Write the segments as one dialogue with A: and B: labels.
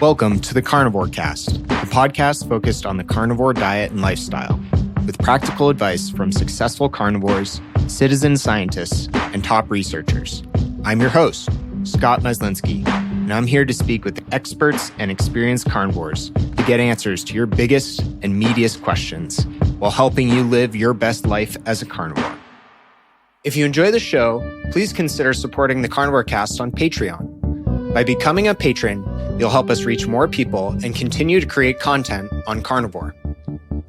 A: Welcome to the Carnivore Cast, a podcast focused on the carnivore diet and lifestyle, with practical advice from successful carnivores, citizen scientists, and top researchers. I'm your host, Scott Meslinski, and I'm here to speak with experts and experienced carnivores to get answers to your biggest and meatiest questions while helping you live your best life as a carnivore. If you enjoy the show, please consider supporting the Carnivore Cast on Patreon. By becoming a patron, you'll help us reach more people and continue to create content on carnivore.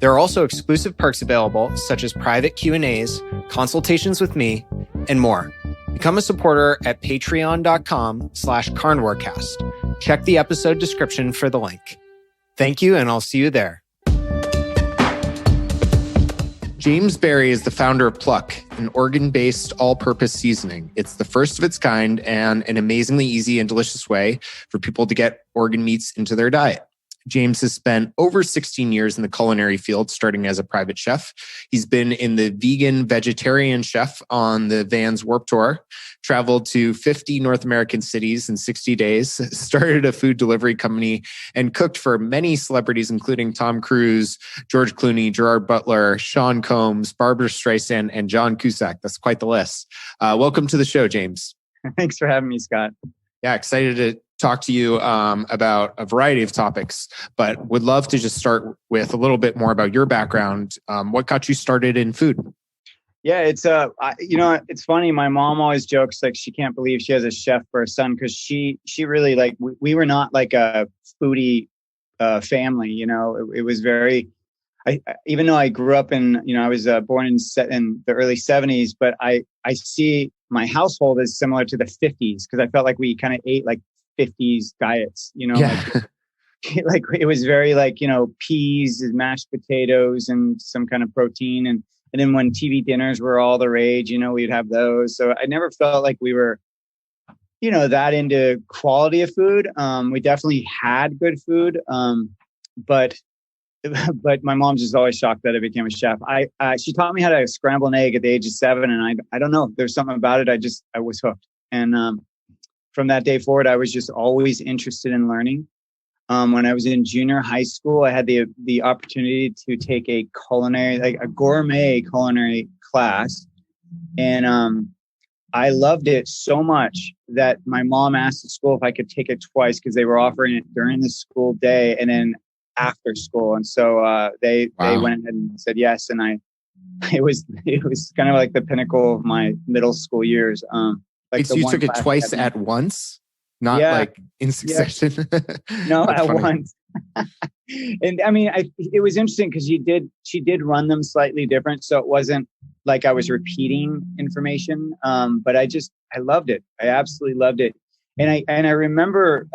A: There are also exclusive perks available, such as private Q&As, consultations with me, and more. Become a supporter at patreon.com/carnivorecast. Check the episode description for the link. Thank you, and I'll see you there. James Berry is the founder of Pluck, an organ-based all-purpose seasoning. It's the first of its kind and an amazingly easy and delicious way for people to get organ meats into their diet. James has spent over 16 years in the culinary field, starting as a private chef. He's been in the vegan vegetarian chef on the Vans Warped Tour, traveled to 50 North American cities in 60 days, started a food delivery company, and cooked for many celebrities, including Tom Cruise, George Clooney, Gerard Butler, Sean Combs, Barbra Streisand, and John Cusack. That's quite the list. Welcome to the show, James.
B: Thanks for having me, Scott.
A: Yeah, excited to talk to you about a variety of topics, but would love to just start with a little bit more about your background. What got you started in food?
B: Yeah, it's it's funny. My mom always jokes like she can't believe she has a chef for a son because she really like we were not like a foodie family. You know, it was very. Even though I grew up in, I was born in the early 70s, but I see my household as similar to the 50s because I felt like we kind of ate like 50s diets,
A: Yeah.
B: like it was very like, peas and mashed potatoes and some kind of protein. And then when TV dinners were all the rage, we'd have those. So I never felt like we were, that into quality of food. We definitely had good food. But my mom's just always shocked that I became a chef. She taught me how to scramble an egg at the age of 7. And I don't know, there's something about it. I was hooked. And, from that day forward, I was just always interested in learning. When I was in junior high school, I had the opportunity to take a culinary, like a gourmet culinary class. And I loved it so much that my mom asked the school if I could take it twice because they were offering it during the school day and then after school. And so they went ahead and said yes. And it was kind of like the pinnacle of my middle school years.
A: So you took it twice at once, not like in succession.
B: Yeah. No, at once. And I mean, it was interesting because she did run them slightly different, so it wasn't like I was repeating information. But I loved it. I absolutely loved it, and I remember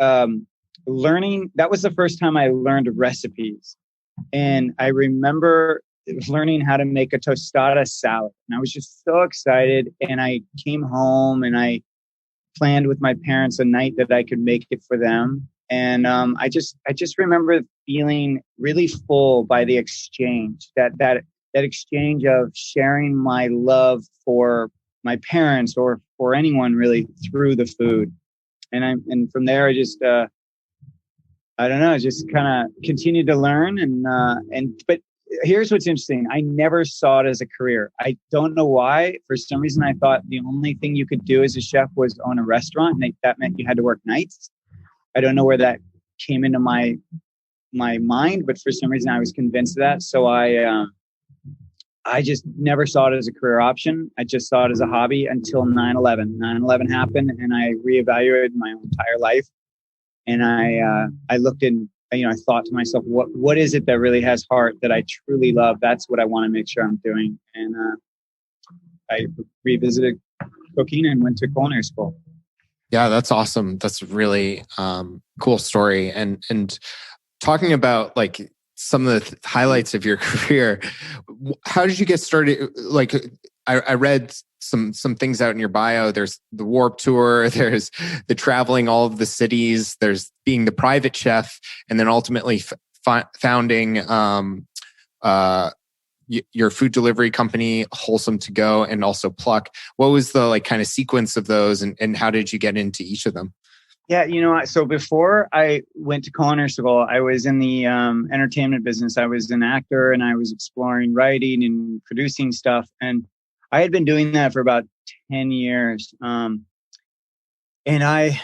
B: learning. That was the first time I learned recipes, and I remember learning how to make a tostada salad. And I was just so excited. And I came home and I planned with my parents a night that I could make it for them. And I just remember feeling really full by the exchange, that exchange of sharing my love for my parents or for anyone really through the food. And from there, I just, I don't know, just kind of continued to learn. But here's what's interesting. I never saw it as a career. I don't know why. For some reason, I thought the only thing you could do as a chef was own a restaurant. And that meant you had to work nights. I don't know where that came into my mind, but for some reason I was convinced of that. So I just never saw it as a career option. I just saw it as a hobby until 9/11. 9/11 happened and I reevaluated my entire life. And I looked in, I thought to myself, what is it that really has heart that I truly love? That's what I want to make sure I'm doing. And I revisited cooking and went to culinary school.
A: Yeah, that's awesome. That's a really cool story. And talking about like some of the highlights of your career, how did you get started? Like I read some things out in your bio. There's the Warped Tour, there's the traveling all of the cities, there's being the private chef, and then ultimately founding your food delivery company, Wholesome To Go, and also Pluck. What was the like kind of sequence of those, and how did you get into each of them?
B: Yeah, so before I went to culinary school, I was in the entertainment business. I was an actor, and I was exploring writing and producing stuff. And I had been doing that for about 10 years. And I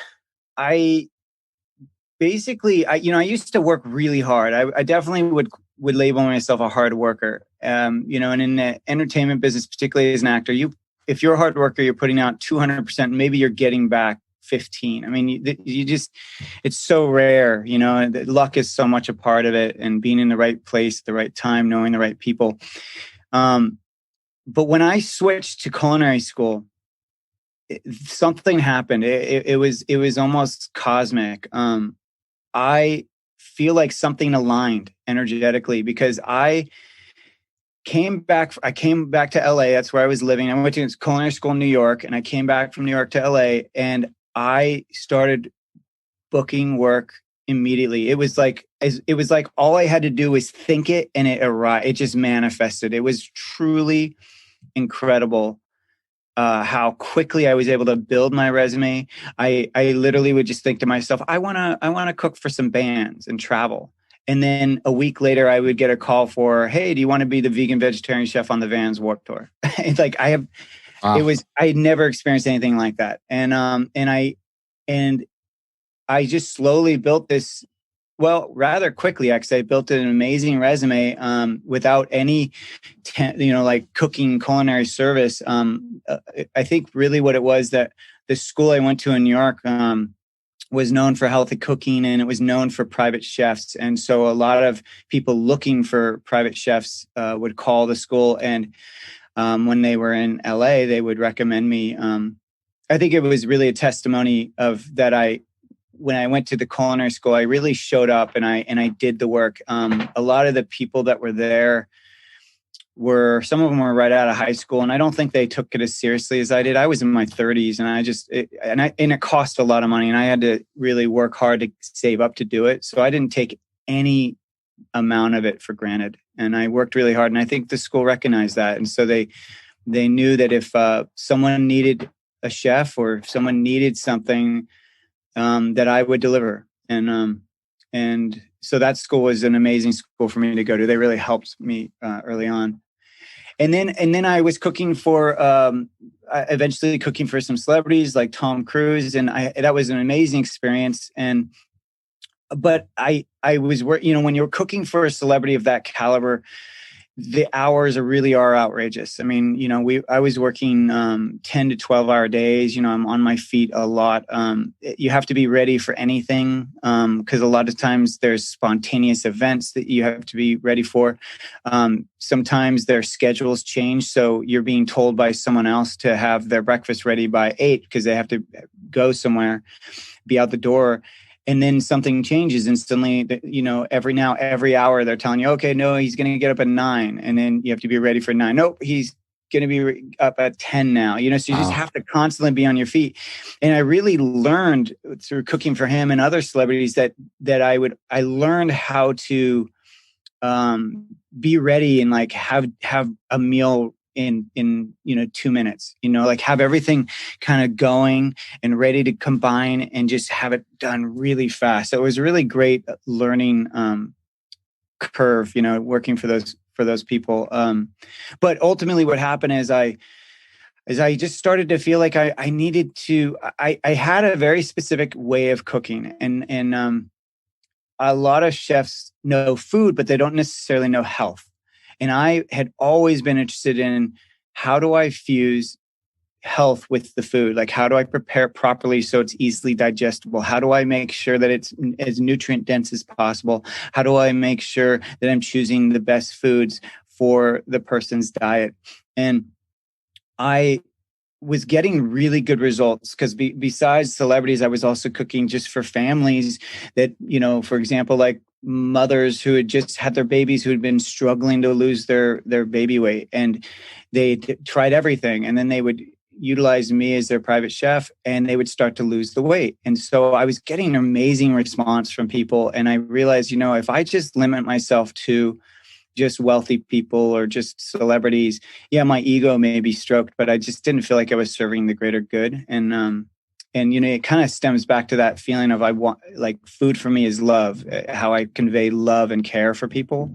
B: basically, I used to work really hard. I definitely would label myself a hard worker. And in the entertainment business, particularly as an actor, if you're a hard worker, you're putting out 200%, maybe you're getting back 15. I mean, it's so rare, luck is so much a part of it, and being in the right place at the right time, knowing the right people. But when I switched to culinary school, something happened. It was almost cosmic. I feel like something aligned energetically, because I came back to LA. That's where I was living. I went to culinary school in New York, and I came back from New York to LA, and I started booking work immediately. It was like all I had to do was think it, and it arrived. It just manifested. It was truly incredible how quickly I was able to build my resume. I literally would just think to myself, I want to cook for some bands and travel. And then a week later, I would get a call for, hey, do you want to be the vegan vegetarian chef on the Vans Warped Tour? It's like I had never experienced anything like that. And I just slowly built this, well, rather quickly, actually. I built an amazing resume without any, like cooking culinary service. I think really what it was, that the school I went to in New York was known for healthy cooking, and it was known for private chefs. And so a lot of people looking for private chefs would call the school. And when they were in LA, they would recommend me. I think it was really a testimony of that. When I went to the culinary school, I really showed up, and I did the work. A lot of the people that were there some of them were right out of high school, and I don't think they took it as seriously as I did. I was in my 30s, and it cost a lot of money, and I had to really work hard to save up to do it. So I didn't take any amount of it for granted, and I worked really hard. And I think the school recognized that, and so they knew that if someone needed a chef, or if someone needed something, that I would deliver. And so that school was an amazing school for me to go to. They really helped me early on. And then I was cooking for, eventually cooking for some celebrities like Tom Cruise. And that was an amazing experience. But I was, when you're cooking for a celebrity of that caliber, the hours really are outrageous. I mean, I was working 10 to 12 hour days. I'm on my feet a lot. You have to be ready for anything, because a lot of times there's spontaneous events that you have to be ready for. Sometimes their schedules change, so you're being told by someone else to have their breakfast ready by 8 because they have to go somewhere, be out the door. And then something changes instantly. Every hour they're telling you, okay, no, he's going to get up at 9, and then you have to be ready for 9. Nope, he's going to be up at 10 now. So you just have to constantly be on your feet. And I really learned through cooking for him and other celebrities that I learned how to be ready and like have a meal in 2 minutes, like have everything kind of going and ready to combine and just have it done really fast. So it was a really great learning curve, working for those people. But ultimately what happened is I just started to feel like I needed to, I had a very specific way of cooking, and a lot of chefs know food, but they don't necessarily know health. And I had always been interested in, how do I fuse health with the food? Like, how do I prepare properly so it's easily digestible? How do I make sure that it's as nutrient dense as possible? How do I make sure that I'm choosing the best foods for the person's diet? And I was getting really good results because besides celebrities, I was also cooking just for families that, for example, like mothers who had just had their babies, who had been struggling to lose their baby weight, and they tried everything, and then they would utilize me as their private chef, and they would start to lose the weight. And so I was getting an amazing response from people, and I realized, if I just limit myself to just wealthy people or just celebrities, my ego may be stroked, but I just didn't feel like I was serving the greater good. And it kind of stems back to that feeling of food for me is love, how I convey love and care for people.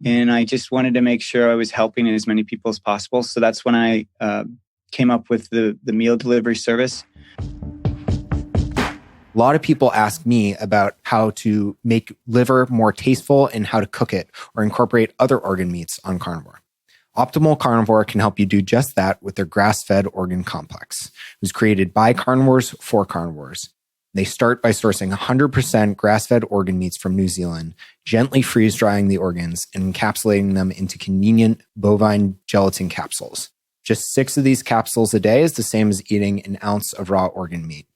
B: And I just wanted to make sure I was helping as many people as possible. So that's when I came up with the meal delivery service.
A: A lot of people ask me about how to make liver more tasteful and how to cook it or incorporate other organ meats on Carnivore. Optimal Carnivore can help you do just that with their grass-fed organ complex. It was created by carnivores for carnivores. They start by sourcing 100% grass-fed organ meats from New Zealand, gently freeze-drying the organs and encapsulating them into convenient bovine gelatin capsules. Just 6 of these capsules a day is the same as eating an ounce of raw organ meat.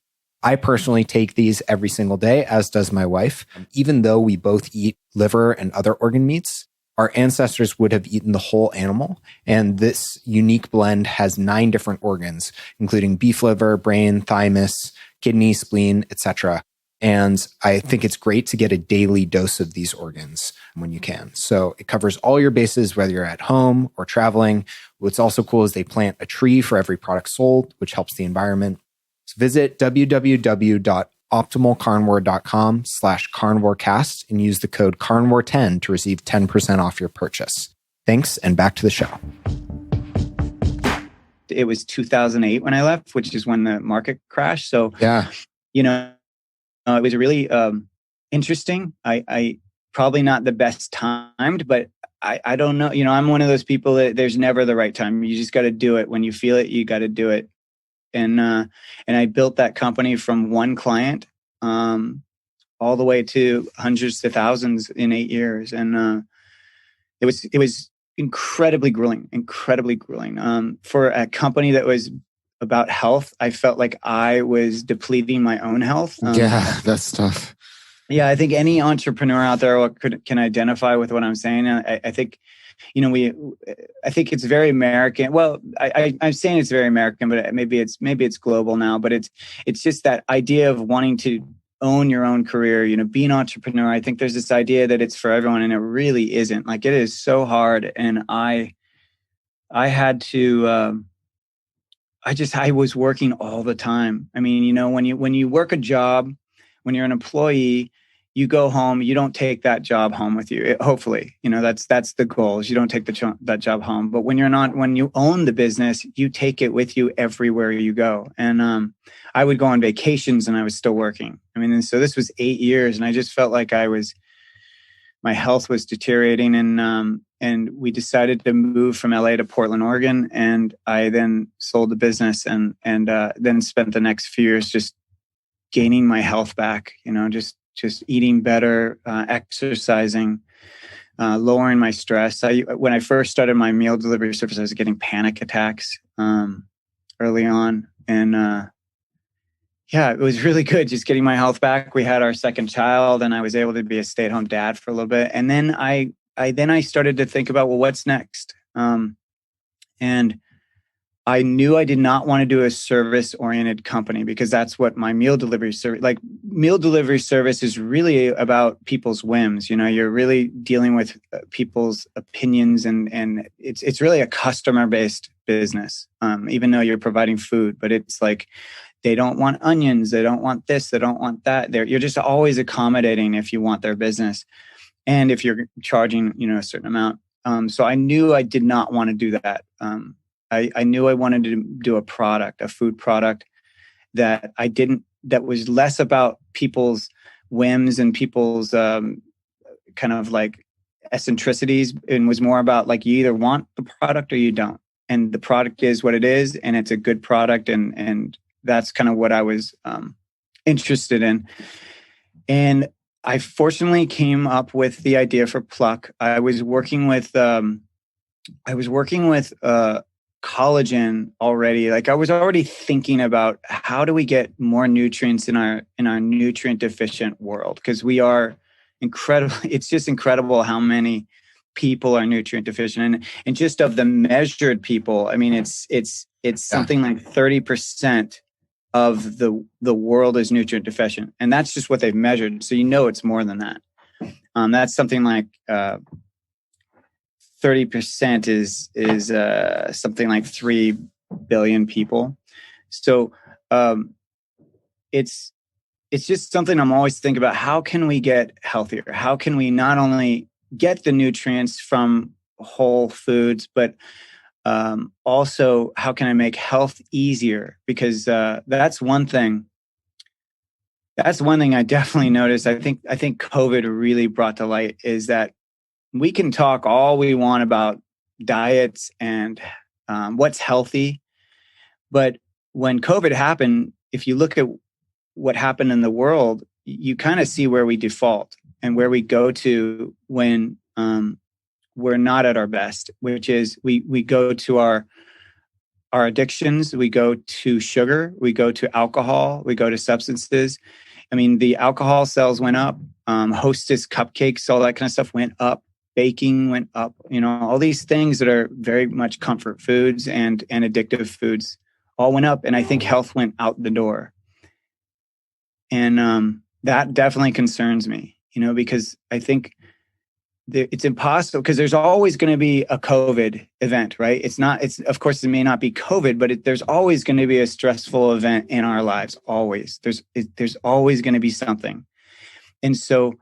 A: I personally take these every single day, as does my wife. Even though we both eat liver and other organ meats, our ancestors would have eaten the whole animal. And this unique blend has 9 different organs, including beef liver, brain, thymus, kidney, spleen, etc. And I think it's great to get a daily dose of these organs when you can. So it covers all your bases, whether you're at home or traveling. What's also cool is they plant a tree for every product sold, which helps the environment. So visit www.optimalcarnivore.com/carnivorecast and use the code carnivore10 to receive 10% off your purchase. Thanks, and back to the show.
B: It was 2008 when I left, which is when the market crashed. So,
A: yeah,
B: it was really interesting. I probably not the best timed, but I don't know. I'm one of those people that there's never the right time. You just got to do it. When you feel it, you got to do it. And I built that company from one client all the way to hundreds to thousands in 8 years. And it was incredibly grueling. For a company that was about health, I felt like I was depleting my own health.
A: Yeah, that's tough.
B: Yeah, I think any entrepreneur out there can identify with what I'm saying. I think, I think it's very American. Well, I'm saying it's very American, but maybe it's global now. But it's just that idea of wanting to own your own career. Be an entrepreneur. I think there's this idea that it's for everyone, and it really isn't. Like, it is so hard, and I had to. I was working all the time. I mean, when you work a job, when you're an employee, you go home, you don't take that job home with you. Hopefully, that's the goal, is you don't take that job home. But when you own the business, you take it with you everywhere you go. And I would go on vacations and I was still working. I mean, and so this was 8 years, and I just felt like my health was deteriorating. And we decided to move from LA to Portland, Oregon. And I then sold the business and then spent the next few years just gaining my health back, just eating better, exercising, lowering my stress. When I first started my meal delivery service, I was getting panic attacks early on. And it was really good just getting my health back. We had our second child, and I was able to be a stay-at-home dad for a little bit. And then I started to think about, well, what's next? And I knew I did not want to do a service-oriented company, because that's what my meal delivery service, meal delivery service is really about people's whims. You're really dealing with people's opinions, and it's really a customer-based business, even though you're providing food. But it's like, they don't want onions, they don't want this, they don't want that. You're just always accommodating if you want their business, and if you're charging, a certain amount. So I knew I did not want to do that. I knew I wanted to do a food product that was less about people's whims and people's kind of like eccentricities, and was more about, like, you either want the product or you don't. And the product is what it is, and it's a good product. And that's kind of what I was interested in. And I fortunately came up with the idea for Pluck. I was working with collagen already. Like, I was already thinking about, how do we get more nutrients in our nutrient deficient world? Because we are incredible. It's just incredible how many people are nutrient deficient, and just of the measured people, I mean, it's something like 30% of the world is nutrient deficient, and that's just what they've measured. So it's more than that. That's something like 30% is something like 3 billion people. So it's just something I'm always thinking about. How can we get healthier? How can we not only get the nutrients from whole foods, but also how can I make health easier? Because that's one thing. That's one thing I definitely noticed. I think COVID really brought to light is that we can talk all we want about diets and what's healthy, but when COVID happened, if you look at what happened in the world, you kind of see where we default and where we go to when we're not at our best, which is we go to our addictions, we go to sugar, we go to alcohol, we go to substances. I mean, the alcohol sales went up, Hostess cupcakes, all that kind of stuff went up, baking went up, all these things that are very much comfort foods and addictive foods all went up. And I think health went out the door. And that definitely concerns me, because I think it's impossible because there's always going to be a COVID event, right? Of course, it may not be COVID, but there's always going to be a stressful event in our lives. Always. There's always going to be something. And so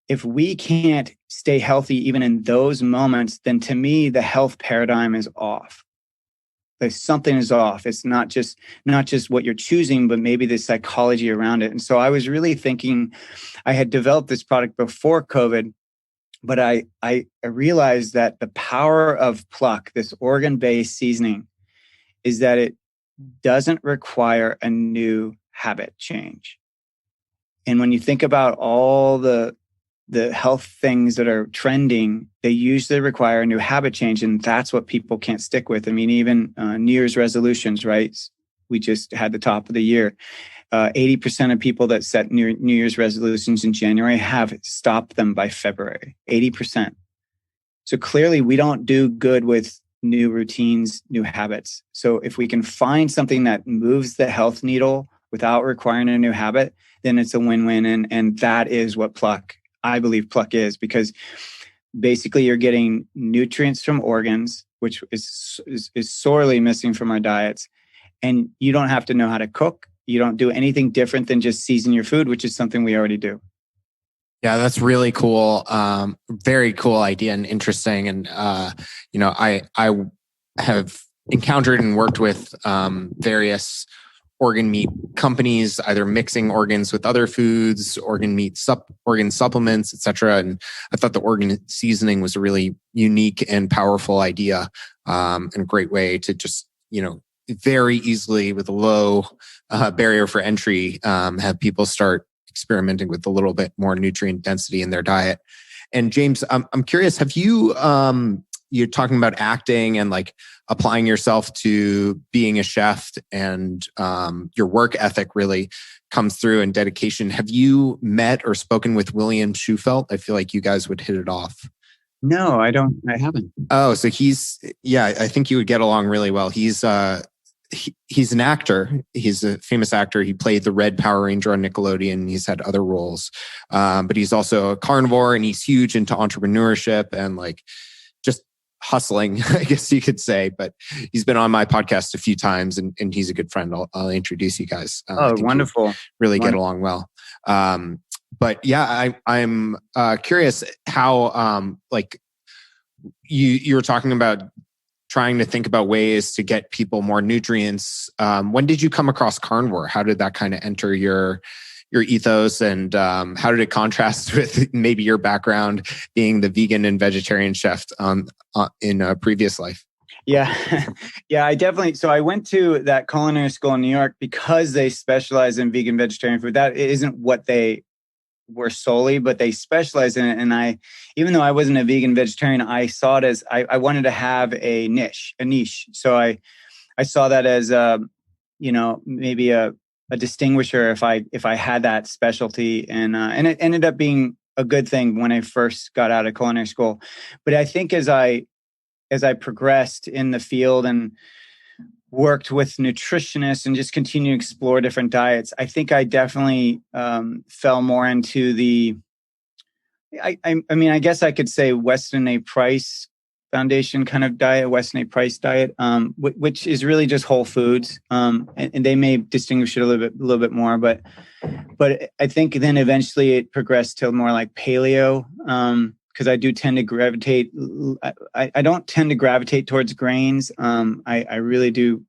B: if we can't stay healthy even in those moments, then to me, the health paradigm is off. Like something is off. It's not just what you're choosing, but maybe the psychology around it. And so I was really thinking, I had developed this product before COVID, but I realized that the power of Pluck, this organ-based seasoning, is that it doesn't require a new habit change. And when you think about all the health things that are trending, they usually require a new habit change. And that's what people can't stick with. I mean, even New Year's resolutions, right? We just had the top of the year. 80% of people that set New Year's resolutions in January have stopped them by February, 80%. So clearly we don't do good with new routines, new habits. So if we can find something that moves the health needle without requiring a new habit, then it's a win-win. And that is what I believe Pluck is, because basically you're getting nutrients from organs, which is sorely missing from our diets. And you don't have to know how to cook. You don't do anything different than just season your food, which is something we already do.
A: Yeah, that's really cool. Very cool idea and interesting. And, I have encountered and worked with various organ meat companies, either mixing organs with other foods, organ supplements, etc. And I thought the organ seasoning was a really unique and powerful idea, and a great way to just, very easily with a low barrier for entry, have people start experimenting with a little bit more nutrient density in their diet. And James, I'm curious, have you, you're talking about acting and like applying yourself to being a chef, and your work ethic really comes through and dedication. Have you met or spoken with William Shufelt? I feel like you guys would hit it off.
B: No, I haven't.
A: Oh, so I think you would get along really well. He's an actor. He's a famous actor. He played the Red Power Ranger on Nickelodeon. He's had other roles, but he's also a carnivore, and he's huge into entrepreneurship and like just hustling, I guess you could say. But he's been on my podcast a few times, and he's a good friend. I'll introduce you guys.
B: Wonderful!
A: Really get along well. But yeah, I'm curious how like you were talking about trying to think about ways to get people more nutrients. When did you come across carnivore? How did that kind of enter your ethos, and how did it contrast with maybe your background being the vegan and vegetarian chef in a previous life?
B: Yeah, I definitely. So I went to that culinary school in New York because they specialize in vegan, vegetarian food. That isn't what they were solely, but they specialize in it. And even though I wasn't a vegan vegetarian, I saw it as I wanted to have a niche. So I saw that as maybe a distinguisher if I had that specialty, and it ended up being a good thing when I first got out of culinary school. But I think as I progressed in the field and worked with nutritionists and just continue to explore different diets, I think I definitely fell more into the, I guess I could say Weston A. Price Foundation kind of diet, Weston A. Price diet, which is really just whole foods. And they may distinguish it a little bit more, but I think then eventually it progressed to more like paleo, because I do tend to gravitate. I don't tend to gravitate towards grains. I really do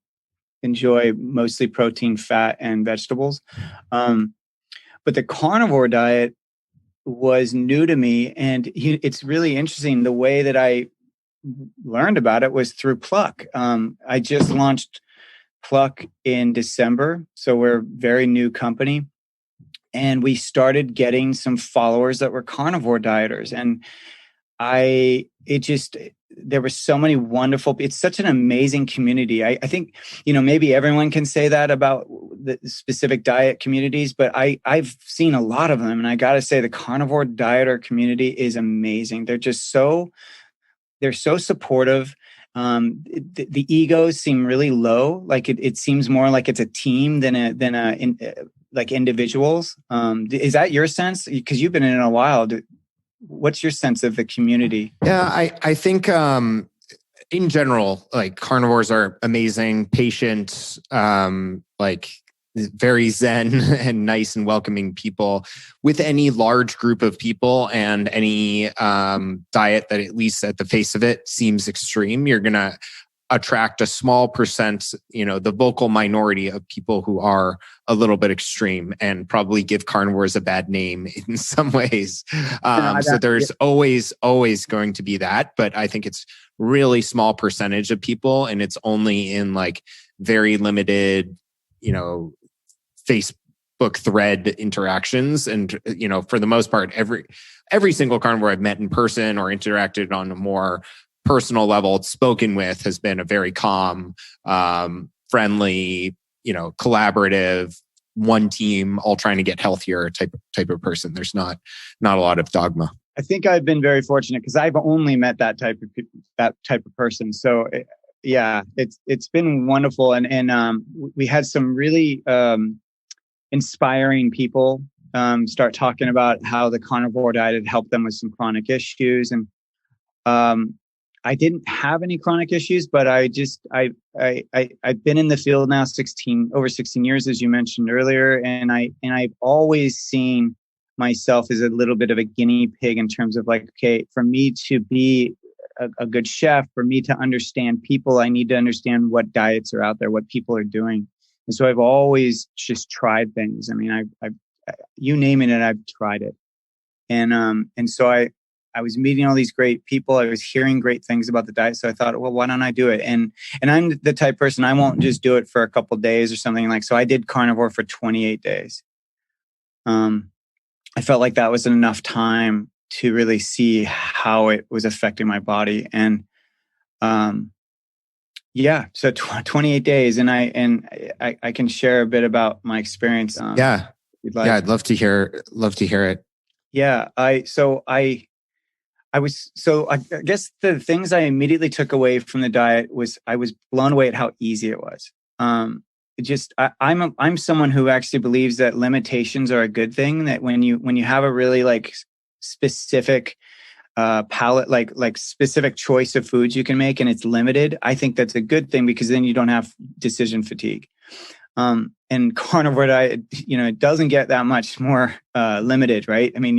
B: enjoy mostly protein, fat, and vegetables. But the carnivore diet was new to me, and it's really interesting. The way that I learned about it was through Pluck. I just launched Pluck in December, so we're a very new company, and we started getting some followers that were carnivore dieters, and there were so many wonderful, it's such an amazing community. I think, maybe everyone can say that about the specific diet communities, but I've seen a lot of them. And I got to say the carnivore dieter community is amazing. They're so supportive. The egos seem really low. Like it seems more like it's a team than like individuals. Is that your sense? Because you've been in it a while. What's your sense of the community?
A: Yeah, I think in general, like carnivores are amazing, patient, like very zen and nice and welcoming people. With any large group of people and any diet that, at least at the face of it, seems extreme, you're going to attract a small percent, the vocal minority of people who are a little bit extreme and probably give carnivores a bad name in some ways. So there's always going to be that, but I think it's really small percentage of people, and it's only in like very limited, Facebook thread interactions. And, for the most part, every single carnivore I've met in person or interacted on a more personal level, spoken with, has been a very calm, friendly, collaborative, one team, all trying to get healthier type of person. There's not a lot of dogma.
B: I think I've been very fortunate because I've only met that type of person. So it's been wonderful, and we had some really inspiring people start talking about how the carnivore diet had helped them with some chronic issues, and I didn't have any chronic issues, but I've been in the field now over 16 years, as you mentioned earlier. And I've always seen myself as a little bit of a guinea pig in terms of like, okay, for me to be a good chef, for me to understand people, I need to understand what diets are out there, what people are doing. And so I've always just tried things. I mean, I've you name it, and I've tried it. And so I was meeting all these great people. I was hearing great things about the diet. So I thought, well, why don't I do it? And I'm the type of person, I won't just do it for a couple of days or something like. So I did carnivore for 28 days. I felt like that was enough time to really see how it was affecting my body. And so 28 days, and I can share a bit about my experience.
A: Yeah, I'd love to hear it.
B: Yeah, I guess the things I immediately took away from the diet was I was blown away at how easy it was. I'm someone who actually believes that limitations are a good thing. That when you have a really like specific palate, like specific choice of foods you can make, and it's limited, I think that's a good thing because then you don't have decision fatigue. And carnivore diet, it doesn't get that much more limited, right? I mean,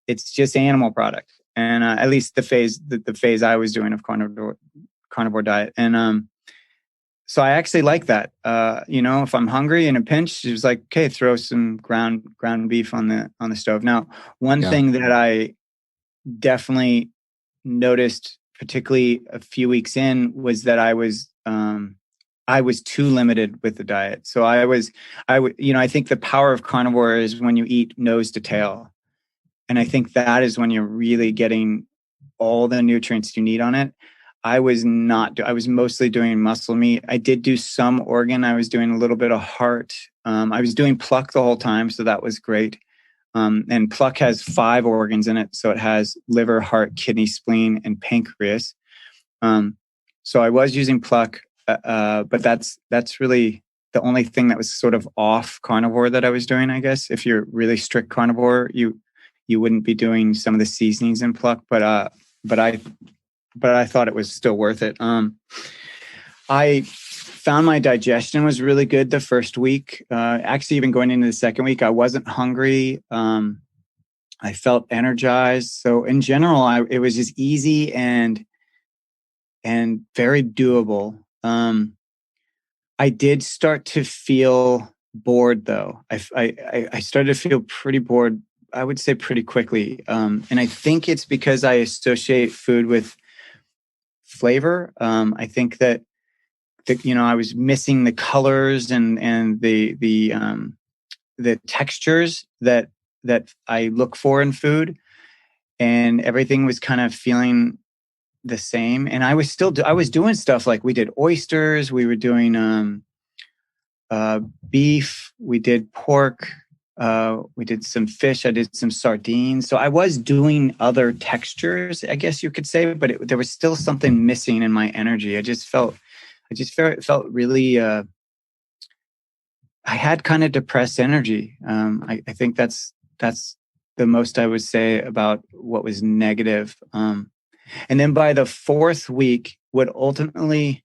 B: it's just animal product, and at least the phase I was doing of carnivore diet, and so I actually like that. If I'm hungry in a pinch, it was like, okay, throw some ground beef on the stove. Now, one thing that I definitely noticed, particularly a few weeks in, was that I was too limited with the diet. So I think the power of carnivore is when you eat nose to tail. And I think that is when you're really getting all the nutrients you need on it. I was mostly doing muscle meat. I did do some organ. I was doing a little bit of heart. I was doing Pluck the whole time, so that was great. And Pluck has 5 organs in it. So it has liver, heart, kidney, spleen, and pancreas. So I was using Pluck, but that's really the only thing that was sort of off carnivore that I was doing, I guess. If you're really strict carnivore, you wouldn't be doing some of the seasonings in Pluck, but I I thought it was still worth it. I found my digestion was really good the first week. Actually, even going into the second week, I wasn't hungry. I felt energized. So in general, it was just easy and very doable. I did start to feel bored, though. I started to feel pretty bored, I would say, pretty quickly. And I think it's because I associate food with flavor. I think that I was missing the colors and the textures that I look for in food, and everything was kind of feeling the same. And I was doing stuff like we did oysters, we were doing beef, we did pork, we did some fish, I did some sardines. So I was doing other textures, I guess you could say, but there was still something missing in my energy. I just felt really, I had kind of depressed energy. I think that's the most I would say about what was negative. And then by the fourth week, what ultimately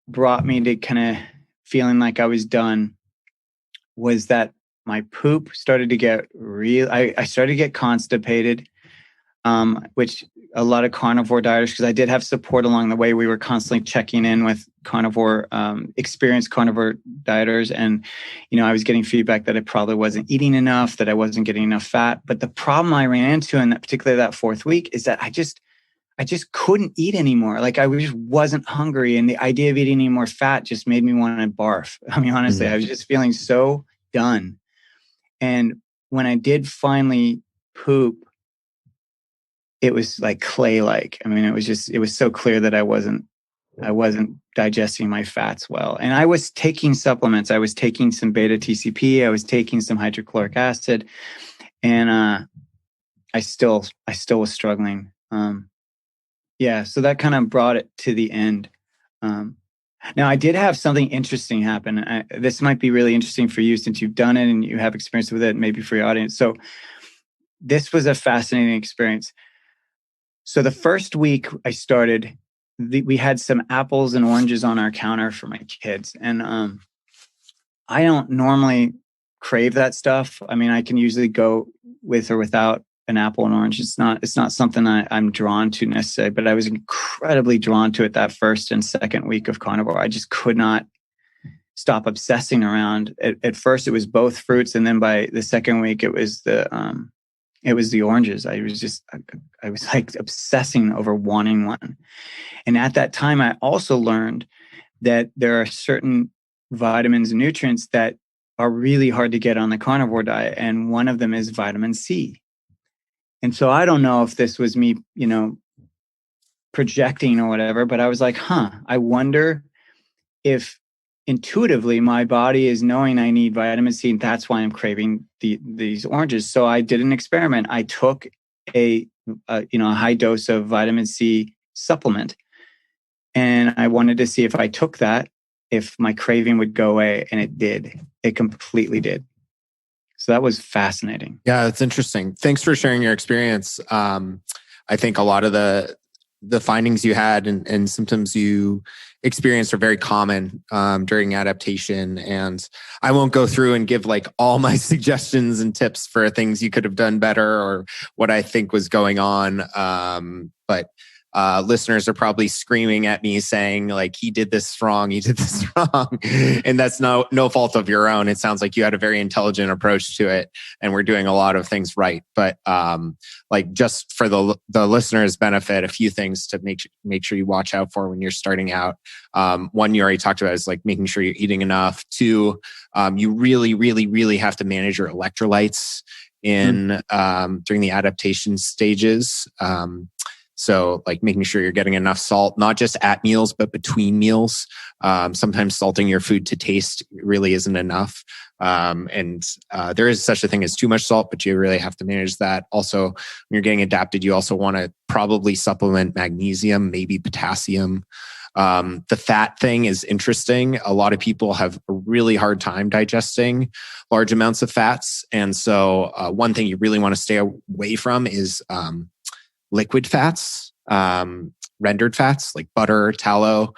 B: brought me to kind of feeling like I was done was that my poop started to get real. I started to get constipated, which a lot of carnivore dieters, because I did have support along the way. We were constantly checking in with experienced carnivore dieters. And, I was getting feedback that I probably wasn't eating enough, that I wasn't getting enough fat. But the problem I ran into in particularly that fourth week is that I just couldn't eat anymore. Like I just wasn't hungry. And the idea of eating any more fat just made me want to barf. I mean, honestly, I was just feeling so done. And when I did finally poop, it was like clay-like. I mean, it was so clear that I wasn't digesting my fats well. And I was taking supplements. I was taking some beta TCP. I was taking some hydrochloric acid, and I still was struggling. So that kind of brought it to the end. Now, I did have something interesting happen. This might be really interesting for you since you've done it and you have experience with it, maybe for your audience. So this was a fascinating experience. So the first week I started, we had some apples and oranges on our counter for my kids. And I don't normally crave that stuff. I mean, I can usually go with or without an apple and orange. It's not something I'm drawn to necessarily, but I was incredibly drawn to it that first and second week of carnivore. I just could not stop obsessing around. At first, it was both fruits, and then by the second week, it was the oranges. I was like obsessing over wanting one. And at that time, I also learned that there are certain vitamins and nutrients that are really hard to get on the carnivore diet, and one of them is vitamin C. And so I don't know if this was me, projecting or whatever, but I was like, I wonder if intuitively my body is knowing I need vitamin C, and that's why I'm craving these oranges. So I did an experiment. I took a high dose of vitamin C supplement, and I wanted to see if I took that, if my craving would go away, and it did. It completely did. So that was fascinating.
A: Yeah, that's interesting. Thanks for sharing your experience. I think a lot of the findings you had and symptoms you experienced are very common during adaptation. And I won't go through and give like all my suggestions and tips for things you could have done better or what I think was going on. But listeners are probably screaming at me saying like, he did this wrong. And that's no fault of your own. It sounds like you had a very intelligent approach to it and we're doing a lot of things right. But like just for the listeners' benefit, a few things to make sure you watch out for when you're starting out. One you already talked about is like making sure you're eating enough. Two, you really, really, really have to manage your electrolytes during the adaptation stages. So like making sure you're getting enough salt, not just at meals, but between meals. Sometimes salting your food to taste really isn't enough. And there is such a thing as too much salt, but you really have to manage that. Also, when you're getting adapted, you also want to probably supplement magnesium, maybe potassium. The fat thing is interesting. A lot of people have a really hard time digesting large amounts of fats. And so one thing you really want to stay away from is liquid fats. rendered fats like butter, tallow.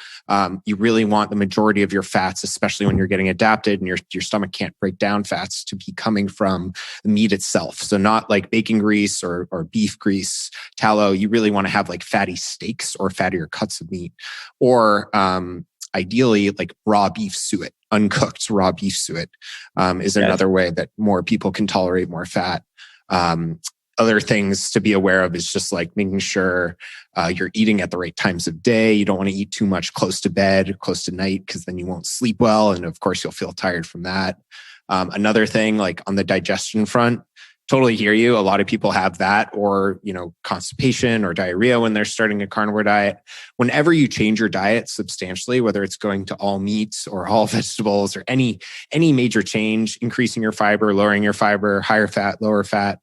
A: You really want the majority of your fats, especially when you're getting adapted and your stomach can't break down fats, to be coming from the meat itself. So not like bacon grease or beef grease, tallow. You really want to have like fatty steaks or fattier cuts of meat, or ideally like raw beef suet, uncooked raw beef suet is another way that more people can tolerate more fat. Other things to be aware of is just like making sure you're eating at the right times of day. You don't want to eat too much close to bed, close to night, because then you won't sleep well. And of course, you'll feel tired from that. Another thing, like on the digestion front, totally hear you. A lot of people have that, or, constipation or diarrhea when they're starting a carnivore diet. Whenever you change your diet substantially, whether it's going to all meats or all vegetables or any major change, increasing your fiber, lowering your fiber, higher fat, lower fat,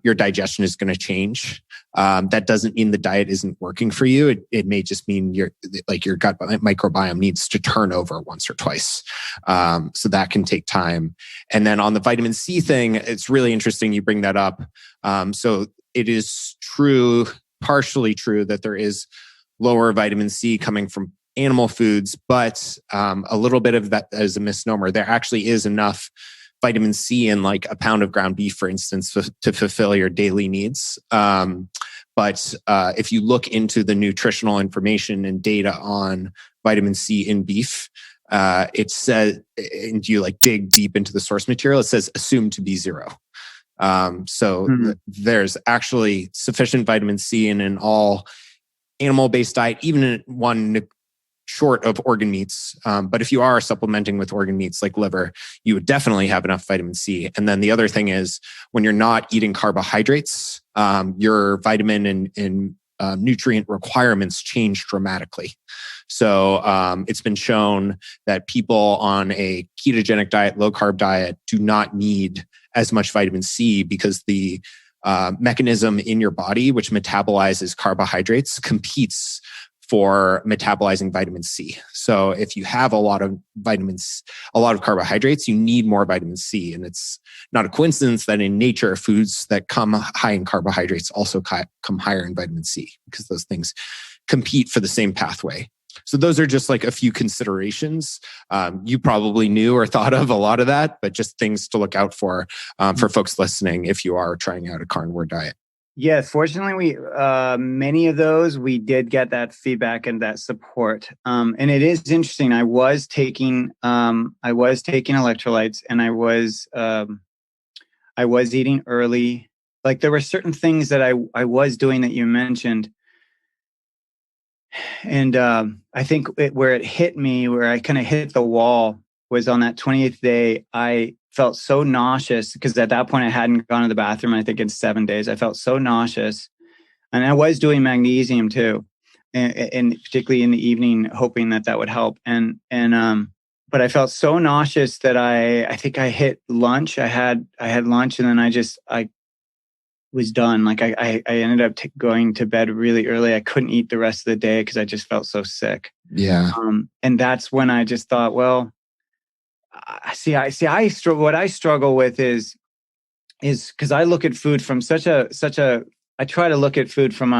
A: your digestion is going to change. That doesn't mean the diet isn't working for you. It may just mean your gut microbiome needs to turn over once or twice. So that can take time. And then on the vitamin C thing, it's really interesting you bring that up. So it is true, partially true, that there is lower vitamin C coming from animal foods, but a little bit of that is a misnomer. There actually is enough vitamin C in like a pound of ground beef, for instance, to fulfill your daily needs. But if you look into the nutritional information and data on vitamin C in beef, it says, and you like dig deep into the source material, it says assumed to be 0. There's actually sufficient vitamin C in an all animal-based diet, even in one short of organ meats. But if you are supplementing with organ meats like liver, you would definitely have enough vitamin C. And then the other thing is when you're not eating carbohydrates, your vitamin and nutrient requirements change dramatically. So it's been shown that people on a ketogenic diet, low carb diet, do not need as much vitamin C because the mechanism in your body, which metabolizes carbohydrates, competes for metabolizing vitamin C. So if you have a lot of carbohydrates, you need more vitamin C. And it's not a coincidence that in nature, foods that come high in carbohydrates also come higher in vitamin C, because those things compete for the same pathway. So those are just like a few considerations. You probably knew or thought of a lot of that, but just things to look out for folks listening if you are trying out a carnivore diet.
B: Yeah, fortunately, we many of those we did get that feedback and that support. And it is interesting. I was taking electrolytes, and I was eating early. Like there were certain things that I was doing that you mentioned. And I think where it hit me, where I kind of hit the wall, was on that 28th day. I felt so nauseous because at that point I hadn't gone to the bathroom, I think in 7 days. I felt so nauseous. And I was doing magnesium too, and particularly in the evening, hoping that would help. But I felt so nauseous that I think I hit lunch. I had lunch, and then I was done. Like I ended up going to bed really early. I couldn't eat the rest of the day because I just felt so sick.
A: Yeah.
B: And that's when I just thought, well, what I struggle with is because I look at food from I try to look at food from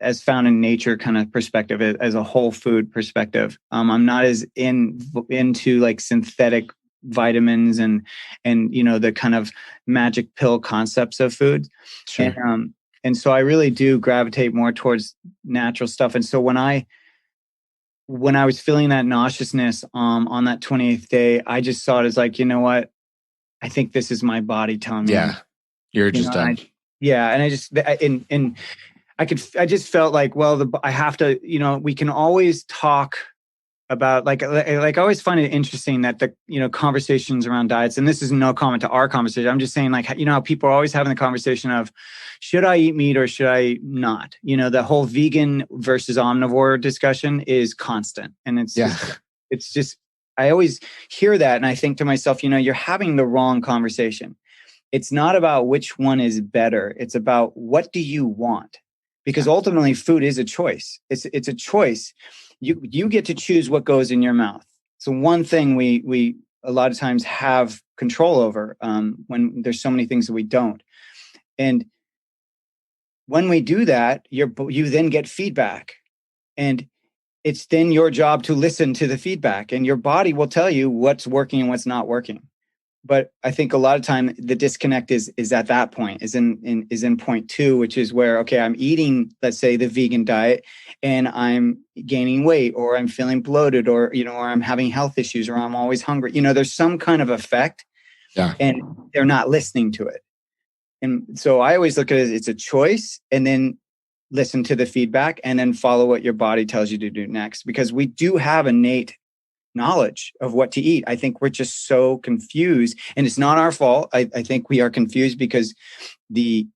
B: as found in nature kind of perspective, as a whole food perspective. I'm not as into like synthetic vitamins and the kind of magic pill concepts of food. Sure. And so I really do gravitate more towards natural stuff. And so when I was feeling that nauseousness on that 28th day, I just saw it as like, you know what? I think this is my body telling me.
A: Yeah, you're just done.
B: And I just felt like, well, I have to, we can always talk about like I always find it interesting that the conversations around diets, and this is no comment to our conversation, I'm just saying, like, how people are always having the conversation of, should I eat meat or should I not? The whole vegan versus omnivore discussion is constant, and it's just I always hear that, and I think to myself, you're having the wrong conversation. It's not about which one is better. It's about what do you want, because ultimately food is a choice. It's a choice. You get to choose what goes in your mouth. So one thing we a lot of times have control over when there's so many things that we don't. And when we do that, you then get feedback, and it's then your job to listen to the feedback, and your body will tell you what's working and what's not working. But I think a lot of time the disconnect is at that point, is in point 2, which is where, okay, I'm eating, let's say, the vegan diet, and I'm gaining weight, or I'm feeling bloated, or, or I'm having health issues, or I'm always hungry. There's some kind of effect, and they're not listening to it. And so I always look at it, it's a choice, and then listen to the feedback, and then follow what your body tells you to do next, because we do have innate knowledge of what to eat. I think we're just so confused, and it's not our fault. I think we are confused because the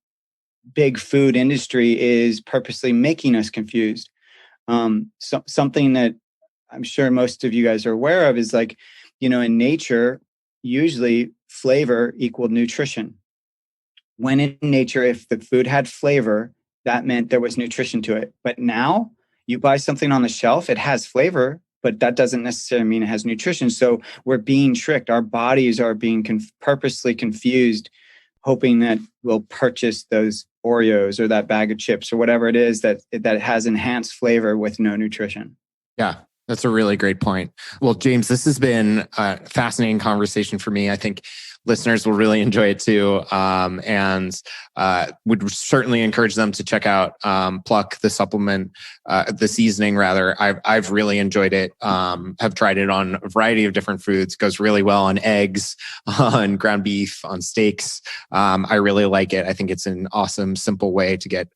B: big food industry is purposely making us confused. Something that I'm sure most of you guys are aware of is, like, in nature, usually flavor equaled nutrition. When in nature, if the food had flavor, that meant there was nutrition to it. But now you buy something on the shelf, it has flavor, but that doesn't necessarily mean it has nutrition. So we're being tricked. Our bodies are being purposely confused, hoping that we'll purchase those Oreos or that bag of chips or whatever it is that has enhanced flavor with no nutrition.
A: Yeah, that's a really great point. Well, James, this has been a fascinating conversation for me. I think listeners will really enjoy it too. And would certainly encourage them to check out Pluck, the supplement, the seasoning rather. I've really enjoyed it. Have tried it on a variety of different foods. Goes really well on eggs, on ground beef, on steaks. I really like it. I think it's an awesome, simple way to get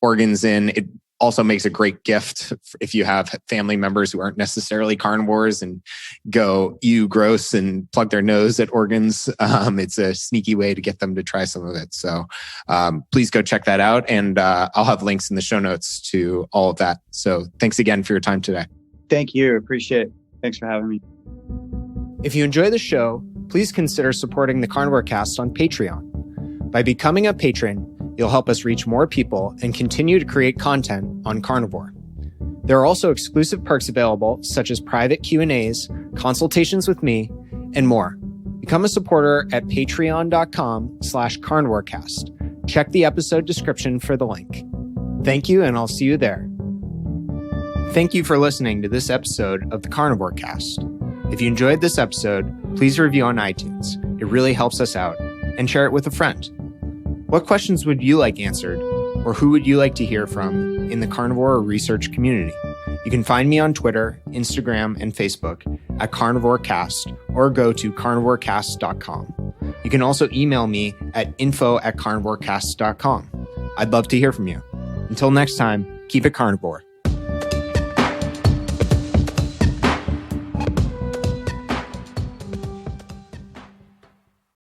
A: organs in. It also makes a great gift if you have family members who aren't necessarily carnivores and go ew gross and plug their nose at organs. It's a sneaky way to get them to try some of it. So please go check that out. And I'll have links in the show notes to all of that. So thanks again for your time today.
B: Thank you. Appreciate it. Thanks for having me.
A: If you enjoy the show, please consider supporting the Carnivore Cast on Patreon. By becoming a patron, you'll help us reach more people and continue to create content on carnivore. There are also exclusive perks available, such as private Q&As, consultations with me, and more. Become a supporter at patreon.com/carnivorecast. Check the episode description for the link. Thank you, and I'll see you there. Thank you for listening to this episode of the Carnivore Cast. If you enjoyed this episode, please review on iTunes. It really helps us out. And share it with a friend. What questions would you like answered, or who would you like to hear from in the carnivore research community? You can find me on Twitter, Instagram, and Facebook at CarnivoreCast, or go to carnivorecast.com. You can also email me at info@carnivorecast.com. I'd love to hear from you. Until next time, keep it carnivore.